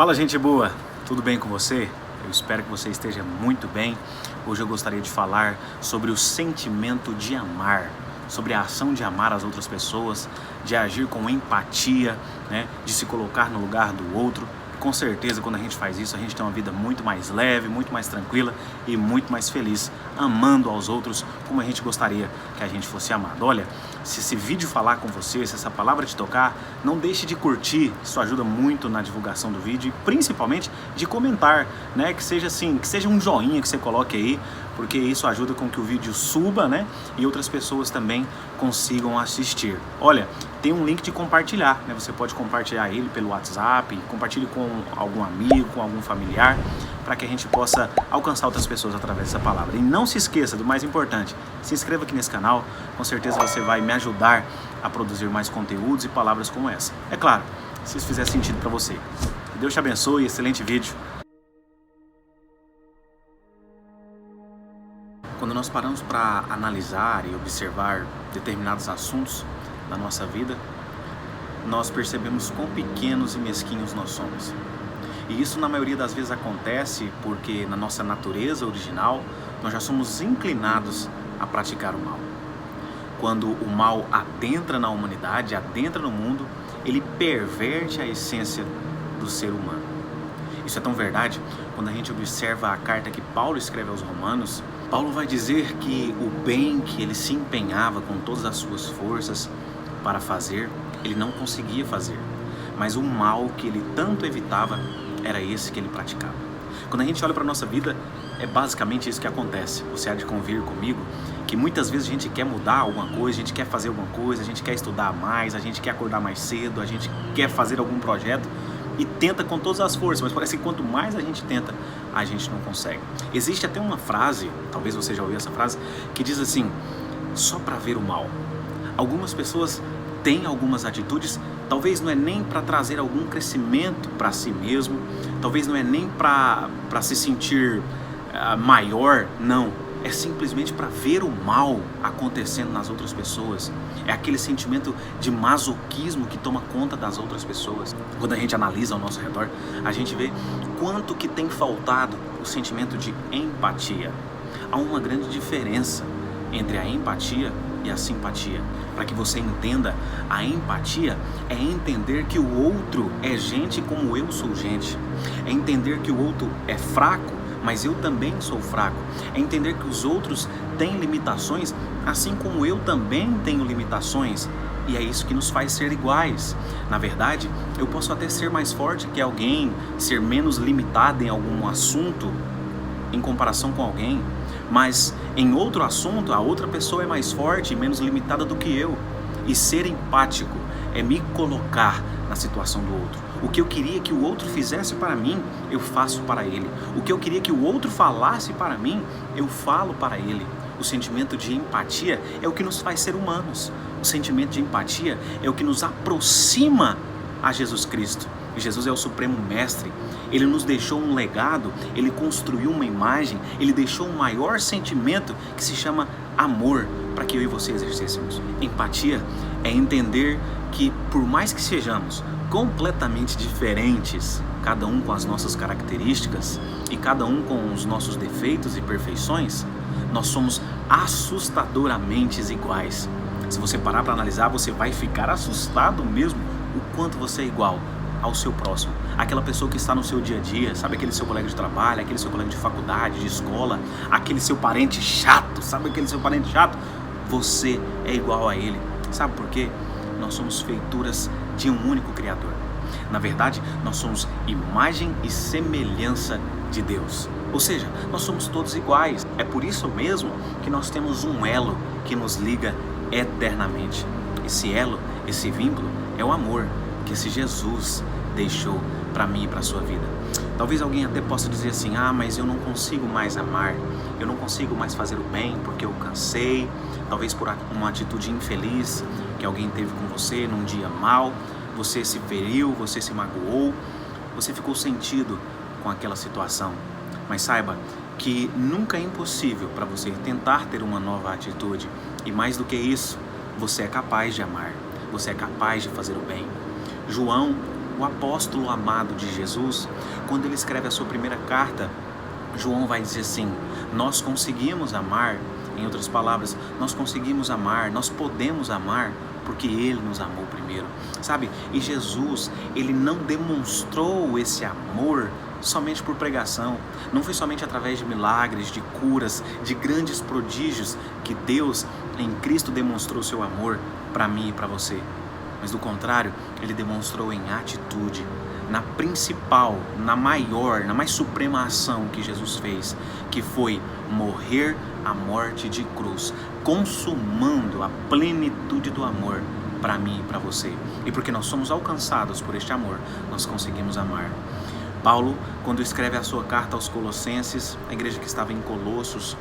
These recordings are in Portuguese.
Fala, gente boa, tudo bem com você? Eu espero que você esteja muito bem. Hoje eu gostaria de falar sobre o sentimento de amar, sobre a ação de amar as outras pessoas, de agir com empatia, de se colocar no lugar do outro. Com certeza, quando a gente faz isso, a gente tem uma vida muito mais leve, muito mais tranquila e muito mais feliz, amando aos outros como a gente gostaria que a gente fosse amado. Olha, se esse vídeo falar com você, se essa palavra te tocar, não deixe de curtir, isso ajuda muito na divulgação do vídeo e principalmente de comentar, que seja assim, que seja um joinha que você coloque aí, porque isso ajuda com que o vídeo suba, e outras pessoas também consigam assistir. Olha, tem um link de compartilhar, você pode compartilhar ele pelo WhatsApp, compartilhe com algum amigo, com algum familiar, para que a gente possa alcançar outras pessoas através dessa palavra. E não se esqueça do mais importante, se inscreva aqui nesse canal, com certeza você vai me ajudar a produzir mais conteúdos e palavras como essa. É claro, se isso fizer sentido para você. Que Deus te abençoe, excelente vídeo. Quando nós paramos para analisar e observar determinados assuntos da nossa vida, nós percebemos quão pequenos e mesquinhos nós somos. E isso na maioria das vezes acontece porque na nossa natureza original nós já somos inclinados a praticar o mal. Quando o mal adentra na humanidade, adentra no mundo, ele perverte a essência do ser humano. Isso é tão verdade quando a gente observa a carta que Paulo escreve aos Romanos. Paulo vai dizer que o bem que ele se empenhava com todas as suas forças para fazer, ele não conseguia fazer. Mas o mal que ele tanto evitava era esse que ele praticava. Quando a gente olha para a nossa vida, é basicamente isso que acontece. Você há de convir comigo que muitas vezes a gente quer mudar alguma coisa, a gente quer fazer alguma coisa, a gente quer estudar mais, a gente quer acordar mais cedo, a gente quer fazer algum projeto e tenta com todas as forças, mas parece que quanto mais a gente tenta, a gente não consegue. Existe até uma frase, talvez você já ouviu essa frase, que diz assim: só para ver o mal. Algumas pessoas têm algumas atitudes, talvez não é nem para trazer algum crescimento para si mesmo, talvez não é nem para se sentir maior, não. É simplesmente para ver o mal acontecendo nas outras pessoas. É aquele sentimento de masoquismo que toma conta das outras pessoas. Quando a gente analisa ao nosso redor, a gente vê quanto que tem faltado o sentimento de empatia. Há uma grande diferença entre a empatia e a simpatia. Para que você entenda, a empatia é entender que o outro é gente como eu sou gente. É entender que o outro é fraco, mas eu também sou fraco. É entender que os outros têm limitações, assim como eu também tenho limitações. E é isso que nos faz ser iguais. Na verdade, eu posso até ser mais forte que alguém, ser menos limitado em algum assunto em comparação com alguém, mas em outro assunto a outra pessoa é mais forte e menos limitada do que eu. E ser empático é me colocar na situação do outro. O que eu queria que o outro fizesse para mim, eu faço para ele. O que eu queria que o outro falasse para mim, eu falo para ele. O sentimento de empatia é o que nos faz ser humanos. O sentimento de empatia é o que nos aproxima a Jesus Cristo. E Jesus é o Supremo Mestre. Ele nos deixou um legado, ele construiu uma imagem, ele deixou um maior sentimento que se chama amor, para que eu e você exercêssemos. Empatia é entender que, por mais que sejamos completamente diferentes, cada um com as nossas características e cada um com os nossos defeitos e perfeições, nós somos assustadoramente iguais. Se você parar para analisar, você vai ficar assustado mesmo o quanto você é igual ao seu próximo, aquela pessoa que está no seu dia a dia, sabe, aquele seu colega de trabalho, aquele seu colega de faculdade, de escola, aquele seu parente chato, sabe, aquele seu parente chato, você é igual a ele. Sabe por quê? Nós somos feituras de um único Criador. Na verdade, nós somos imagem e semelhança de Deus. Ou seja, nós somos todos iguais. É por isso mesmo que nós temos um elo que nos liga eternamente. Esse elo, esse vínculo é o amor que esse Jesus deixou para mim e para a sua vida. Talvez alguém até possa dizer assim: mas eu não consigo mais amar, eu não consigo mais fazer o bem porque eu cansei, talvez por uma atitude infeliz que alguém teve com você num dia mau, você se feriu, você se magoou, você ficou sentido com aquela situação. Mas saiba que nunca é impossível para você tentar ter uma nova atitude, e mais do que isso, você é capaz de amar, você é capaz de fazer o bem. João, o apóstolo amado de Jesus, quando ele escreve a sua primeira carta, João vai dizer assim: nós conseguimos amar, em outras palavras, nós conseguimos amar, nós podemos amar porque Ele nos amou primeiro, sabe? E Jesus, Ele não demonstrou esse amor somente por pregação, não foi somente através de milagres, de curas, de grandes prodígios que Deus em Cristo demonstrou seu amor para mim e para você, mas do contrário, Ele demonstrou em atitude, na principal, na maior, na mais suprema ação que Jesus fez, que foi morrer a morte de cruz, consumando a plenitude do amor para mim e para você. E porque nós somos alcançados por este amor, nós conseguimos amar. Paulo, quando escreve a sua carta aos Colossenses, a igreja que estava em Colossos,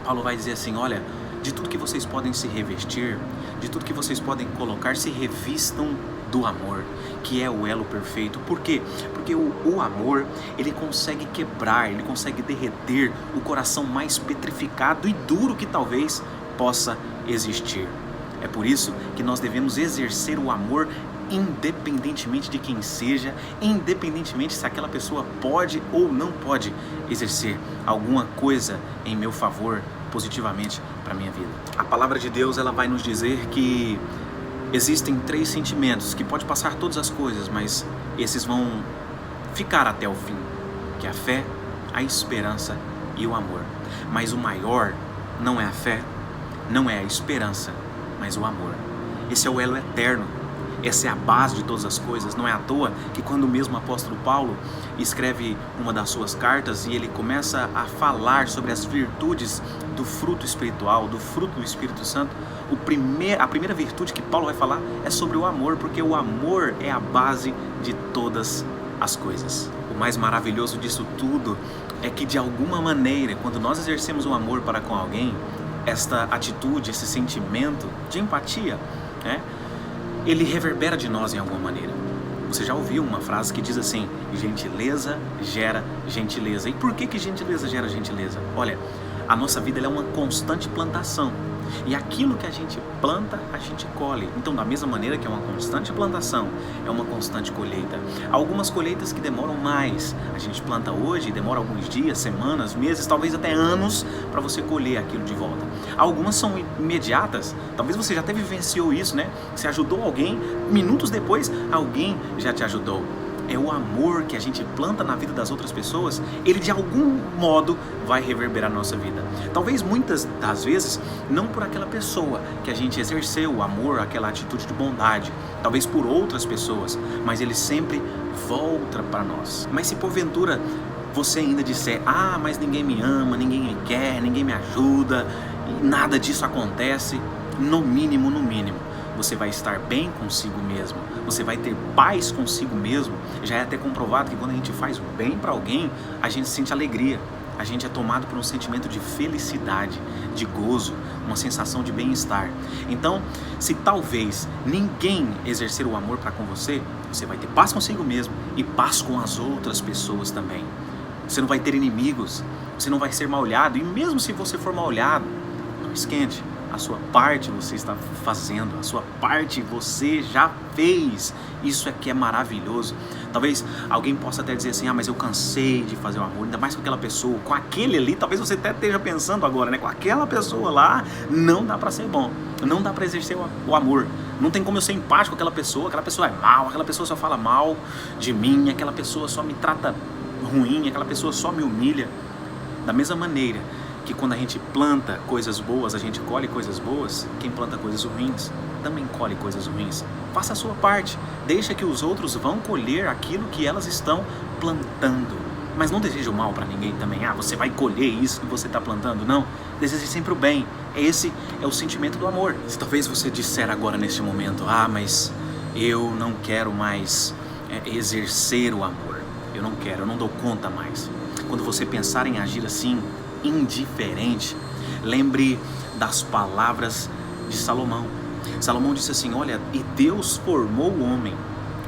Paulo vai dizer assim: olha, de tudo que vocês podem se revestir, de tudo que vocês podem colocar, se revistam do amor, que é o elo perfeito. Por quê? Porque o amor, ele consegue quebrar, ele consegue derreter o coração mais petrificado e duro que talvez possa existir. É por isso que nós devemos exercer o amor independentemente de quem seja, independentemente se aquela pessoa pode ou não pode exercer alguma coisa em meu favor positivamente para a minha vida. A palavra de Deus, ela vai nos dizer que existem 3 sentimentos que pode passar todas as coisas, mas esses vão ficar até o fim, que é a fé, a esperança e o amor. Mas o maior não é a fé, não é a esperança, mas o amor. Esse é o elo eterno, essa é a base de todas as coisas. Não é à toa que quando o mesmo apóstolo Paulo escreve uma das suas cartas e ele começa a falar sobre as virtudes do fruto espiritual, do fruto do Espírito Santo, a primeira virtude que Paulo vai falar é sobre o amor, porque o amor é a base de todas as coisas. O mais maravilhoso disso tudo é que, de alguma maneira, quando nós exercemos o amor para com alguém, esta atitude, esse sentimento de empatia, né, ele reverbera de nós em alguma maneira. Você já ouviu uma frase que diz assim: gentileza gera gentileza. E por que gentileza gera gentileza? Olha, a nossa vida, ela é uma constante plantação. E aquilo que a gente planta, a gente colhe. Então, da mesma maneira que é uma constante plantação, é uma constante colheita. Há algumas colheitas que demoram mais. A gente planta hoje e demora alguns dias, semanas, meses, talvez até anos para você colher aquilo de volta. Algumas são imediatas. Talvez você já até vivenciou isso, né? Você ajudou alguém, minutos depois, alguém já te ajudou. É o amor que a gente planta na vida das outras pessoas, ele de algum modo vai reverberar na nossa vida. Talvez muitas das vezes não por aquela pessoa que a gente exerceu o amor, aquela atitude de bondade, talvez por outras pessoas, mas ele sempre volta para nós. Mas se porventura você ainda disser: ah, mas ninguém me ama, ninguém me quer, ninguém me ajuda, e nada disso acontece, no mínimo, você vai estar bem consigo mesmo, você vai ter paz consigo mesmo. Já é até comprovado que quando a gente faz o bem para alguém, a gente sente alegria, a gente é tomado por um sentimento de felicidade, de gozo, uma sensação de bem-estar. Então, se talvez ninguém exercer o amor para com você, você vai ter paz consigo mesmo e paz com as outras pessoas também. Você não vai ter inimigos, você não vai ser mal olhado, e mesmo se você for mal olhado, não esquente. A sua parte você está fazendo, a sua parte você já fez. Isso é que é maravilhoso. Talvez alguém possa até dizer assim: ah, mas eu cansei de fazer o amor, ainda mais com aquela pessoa, com aquele ali. Talvez você até esteja pensando agora, né? Com aquela pessoa lá, não dá para ser bom, não dá para exercer o amor. Não tem como eu ser empático com aquela pessoa é mal, aquela pessoa só fala mal de mim, aquela pessoa só me trata ruim, aquela pessoa só me humilha. Da mesma maneira que quando a gente planta coisas boas, a gente colhe coisas boas, quem planta coisas ruins também colhe coisas ruins. Faça a sua parte, deixa que os outros vão colher aquilo que elas estão plantando. Mas não deseje o mal para ninguém também. Ah, você vai colher isso que você está plantando. Não, deseje sempre o bem. Esse é o sentimento do amor. Se talvez você disser agora neste momento: ah, mas eu não quero mais exercer o amor. Eu não quero, eu não dou conta mais. Quando você pensar em agir assim, indiferente, lembre das palavras de Salomão. Salomão disse assim: olha, e Deus formou o homem.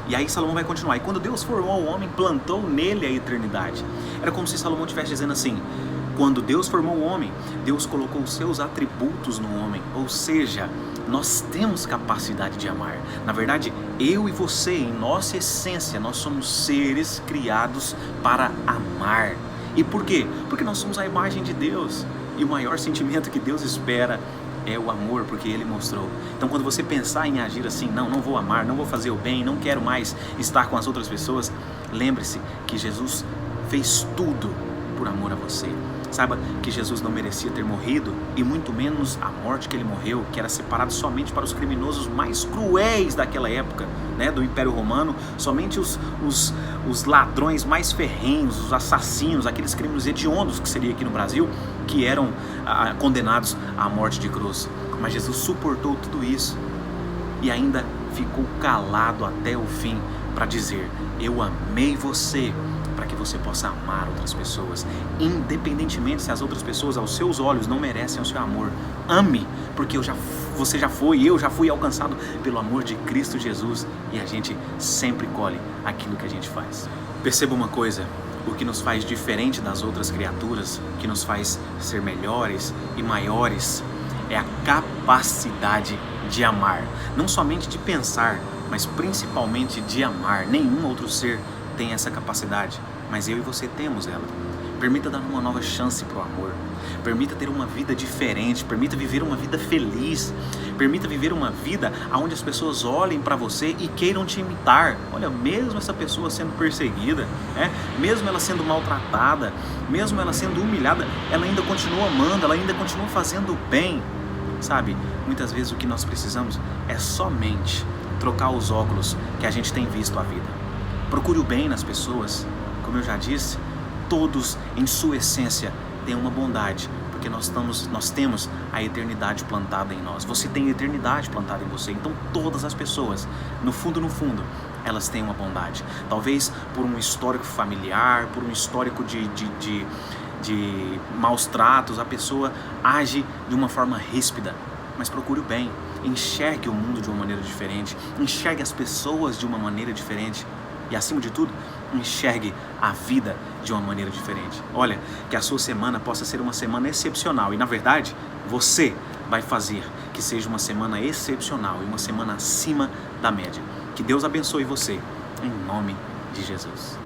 E aí Salomão vai continuar: e quando Deus formou o homem, plantou nele a eternidade. Era como se Salomão estivesse dizendo assim: quando Deus formou o homem, Deus colocou os seus atributos no homem, ou seja, nós temos capacidade de amar. Na verdade, eu e você, em nossa essência, nós somos seres criados para amar. E por quê? Porque nós somos a imagem de Deus. E o maior sentimento que Deus espera é o amor, porque Ele mostrou. Então quando você pensar em agir assim, não vou amar, não vou fazer o bem, não quero mais estar com as outras pessoas, lembre-se que Jesus fez tudo por amor a você. Saiba que Jesus não merecia ter morrido, e muito menos a morte que Ele morreu, que era separado somente para os criminosos mais cruéis daquela época, né, do Império Romano. Somente os ladrões mais ferrenhos, os assassinos, aqueles crimes hediondos que seria aqui no Brasil, que eram condenados à morte de cruz. Mas Jesus suportou tudo isso e ainda ficou calado até o fim para dizer: eu amei você, para que você possa amar outras pessoas, independentemente se as outras pessoas aos seus olhos não merecem o seu amor. Ame, porque você já foi, eu já fui alcançado pelo amor de Cristo Jesus, e a gente sempre colhe aquilo que a gente faz. Perceba uma coisa: o que nos faz diferente das outras criaturas, o que nos faz ser melhores e maiores, é a capacidade de amar. Não somente de pensar, mas principalmente de amar. Nenhum outro ser tem essa capacidade, mas eu e você temos ela. Permita dar uma nova chance para o amor. Permita ter uma vida diferente. Permita viver uma vida feliz. Permita viver uma vida onde as pessoas olhem para você e queiram te imitar. Olha, mesmo essa pessoa sendo perseguida, mesmo ela sendo maltratada, mesmo ela sendo humilhada, ela ainda continua amando, ela ainda continua fazendo bem. Sabe, muitas vezes o que nós precisamos é somente trocar os óculos que a gente tem visto a vida. Procure o bem nas pessoas. Como eu já disse, todos em sua essência têm uma bondade, porque nós temos a eternidade plantada em nós. Você tem a eternidade plantada em você. Então todas as pessoas, no fundo, elas têm uma bondade. Talvez por um histórico familiar, por um histórico de maus tratos, a pessoa age de uma forma ríspida. Mas procure o bem. Enxergue o mundo de uma maneira diferente. Enxergue as pessoas de uma maneira diferente. E acima de tudo, enxergue a vida de uma maneira diferente. Olha, que a sua semana possa ser uma semana excepcional. E na verdade, você vai fazer que seja uma semana excepcional e uma semana acima da média. Que Deus abençoe você, em nome de Jesus.